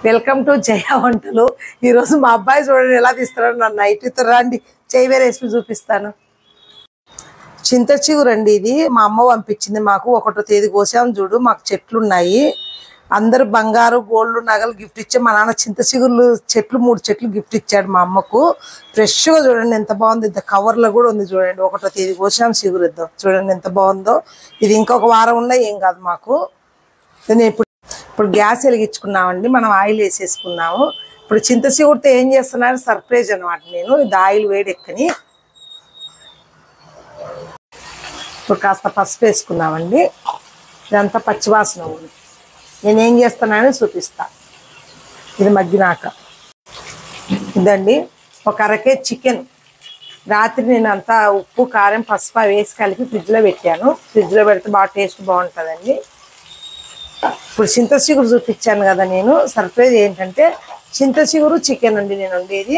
Welcome to జయ వంటలు. ఈరోజు మా అబ్బాయి చూడండి ఎలా తీస్తారో నన్ను నైట్ రండి చేయవే రెసిపీ చూపిస్తాను. చింత చిగురండి ఇది మా అమ్మ పంపించింది మాకు. 1వ తేదీ కోసాం చూడు. మాకు చెట్లు ఉన్నాయి. అందరూ బంగారు గోల్డ్ నగలు గిఫ్ట్ ఇచ్చా. మా నాన్న చింత చిగురు చెట్లు 3 చెట్లు గిఫ్ట్ ఇచ్చాడు మా అమ్మకు. ఫ్రెష్గా చూడండి ఎంత బాగుంది. ఇంత కవర్లో కూడా ఉంది చూడండి. 1వ తేదీ కోసాం చిగురు ఇద్దాం. చూడండి ఎంత బాగుందో. ఇది ఇంకొక వారం ఉన్నా ఏం కాదు మాకు. నేను ఇప్పుడు గ్యాస్ వెలిగించుకున్నామండి. మనం ఆయిల్ వేసేసుకున్నాము. ఇప్పుడు చింత చిగురుతో ఏం చేస్తున్నాను సర్ప్రైజ్ అనమాట. నేను ఇది ఆయిల్ వేడెక్కని ఇప్పుడు కాస్త పసుపు వేసుకున్నామండి. ఇదంతా పచ్చివాసన ఉంది. నేనేం చేస్తున్నానని చూపిస్తా. ఇది మగ్గినాక ఇదండి ఒక అరకే చికెన్. రాత్రి నేను అంతా ఉప్పు కారం పసుపు వేసి కలిపి ఫ్రిడ్జ్లో పెట్టాను. ఫ్రిడ్జ్లో పెడితే బాగా టేస్ట్ బాగుంటుందండి. ఇప్పుడు చింత చిగురు చూపించాను కదా నేను. సర్ప్రైజ్ ఏంటంటే చింత చిగురు చికెన్ అండి నేను వండేది.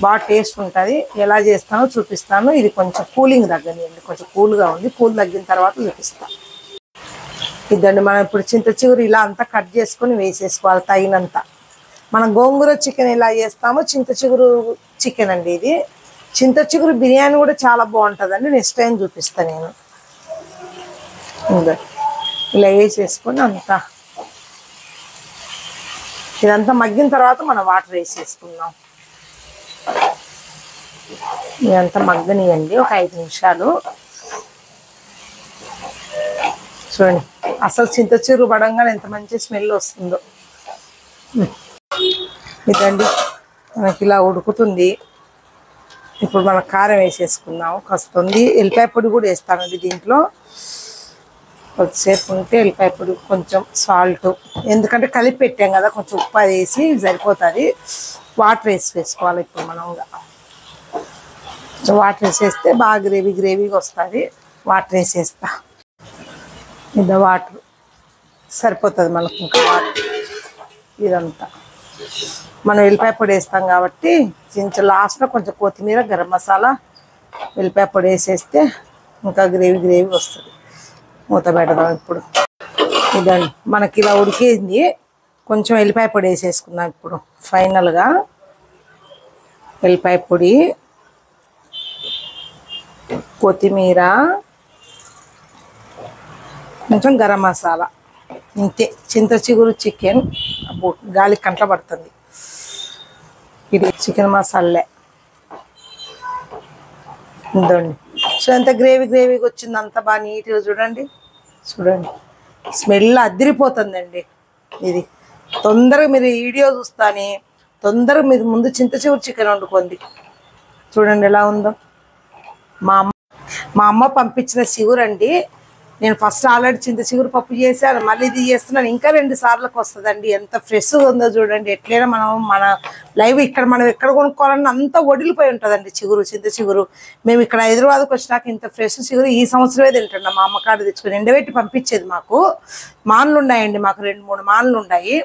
బాగా టేస్ట్ ఉంటుంది. ఎలా చేస్తానో చూపిస్తాను. ఇది కొంచెం కూలింగ్ తగ్గనియండి. కొంచెం కూల్గా ఉంది. కూల్ తగ్గిన తర్వాత చూపిస్తాను. ఇదండి మనం ఇప్పుడు చింత చిగురు ఇలా అంతా కట్ చేసుకొని వేసేసుకోవాలి తగినంత. మనం గోంగూర చికెన్ ఎలా చేస్తామో చింత చిగురు చికెన్ అండి ఇది. చింత చిగురు బిర్యానీ కూడా చాలా బాగుంటుందండి. నెక్స్ట్ టైం చూపిస్తాను నేను. ఇలా వేసేసుకొని అంతా ఇదంతా మగ్గిన తర్వాత మనం వాటర్ వేసేసుకుందాం. ఇదంతా మగ్గనియండి ఒక 5 నిమిషాలు. చూడండి అసలు చింత చిగురు పడంగానే ఎంత మంచి స్మెల్ వస్తుందో. ఇదండి మనకి ఇలా ఉడుకుతుంది. ఇప్పుడు మనం కారం వేసేసుకుందాము. కాస్తుంది ఎల్లిపాయ పొడి కూడా వేస్తానండి దీంట్లో. కొద్దిసేపు ఉంటే ఎల్లిపాయ పొడి కొంచెం సాల్ట్, ఎందుకంటే కలిపి పెట్టాం కదా కొంచెం ఉప్పు అది వేసి సరిపోతుంది. వాటర్ వేసుకోవాలి. ఇప్పుడు మనం వాటర్ వేసేస్తే బాగా గ్రేవీగా వస్తుంది. వాటర్ వేసేస్తా. ఇది వాటర్ సరిపోతుంది మనకు. ఇంకా వాటర్ ఇదంతా మనం ఎల్లిపాయ పొడి వేస్తాం కాబట్టి కొంచెం లాస్ట్లో కొంచెం కొత్తిమీర గరం మసాలా ఎల్లిపాయ పొడి వేసేస్తే ఇంకా గ్రేవీ వస్తుంది. మూత పెడదాం. ఇప్పుడు ఇదండి మనకి ఇలా ఉడికేది. కొంచెం ఎల్లిపాయ పొడి వేసేసుకుందాం. ఇప్పుడు ఫైనల్గా ఎల్లిపాయ పొడి, కొత్తిమీర, కొంచెం గరం మసాలా. ఇంతే. చింత చిగురు చికెన్ గాలి కంట్ల పడుతుంది. ఇది చికెన్ మసాలే ఉందండి. సో ఎంత గ్రేవీగా వచ్చింది. అంత బాగా నీట్గా చూడండి. స్మెల్ అదిరిపోతుందండి. ఇది తొందరగా మీరు వీడియో చూస్తాని తొందరగా మీరు ముందు చింత చిగురు చికెన్ వండుకోండి. చూడండి ఎలా ఉందో. మా అమ్మ పంపించిన చిగురు అండి. నేను ఫస్ట్ ఆల్రెడీ చింత చిగురు పప్పు చేశాను. మళ్ళీ ఇది చేస్తున్నాను. ఇంకా 2 సార్లకు వస్తుందండి. ఎంత ఫ్రెష్గా ఉందో చూడండి. ఎట్లయినా మన లైవ్ ఇక్కడ మనం ఎక్కడ కొనుక్కోవాలన్నా అంతా ఒడిలిపోయి ఉంటుందండి చింత చిగురు. మేము ఇక్కడ హైదరాబాద్కి వచ్చినాక ఇంత ఫ్రెష్ చిగురు ఈ సంవత్సరమే తింటున్నాం. మా అమ్మకాడ తెచ్చుకొని ఎండబెట్టి పంపించేది. మాకు మాన్లు ఉన్నాయండి. మాకు 2-3 మాన్లు ఉన్నాయి.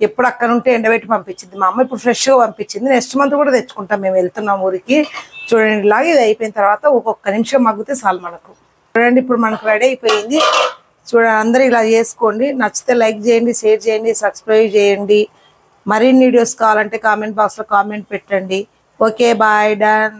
ఎప్పుడు అక్కడ ఉంటే ఎండబెట్టి పంపించింది మా అమ్మ. ఇప్పుడు ఫ్రెష్గా పంపించింది. నెక్స్ట్ మంత్ కూడా తెచ్చుకుంటాం. మేము వెళ్తున్నాం ఊరికి. చూడండి ఇలాగే ఇది అయిపోయిన తర్వాత ఒక్కొక్క నిమిషం మగ్గితే చాలు మనకు. చూడండి ఇప్పుడు మనకు రెడీ అయిపోయింది. చూడండి అందరూ ఇలా చేసుకోండి. నచ్చితే లైక్ చేయండి, షేర్ చేయండి, సబ్స్క్రైబ్ చేయండి. మరిన్ని వీడియోస్ కావాలంటే కామెంట్ బాక్స్లో కామెంట్ పెట్టండి. Okay bye, done.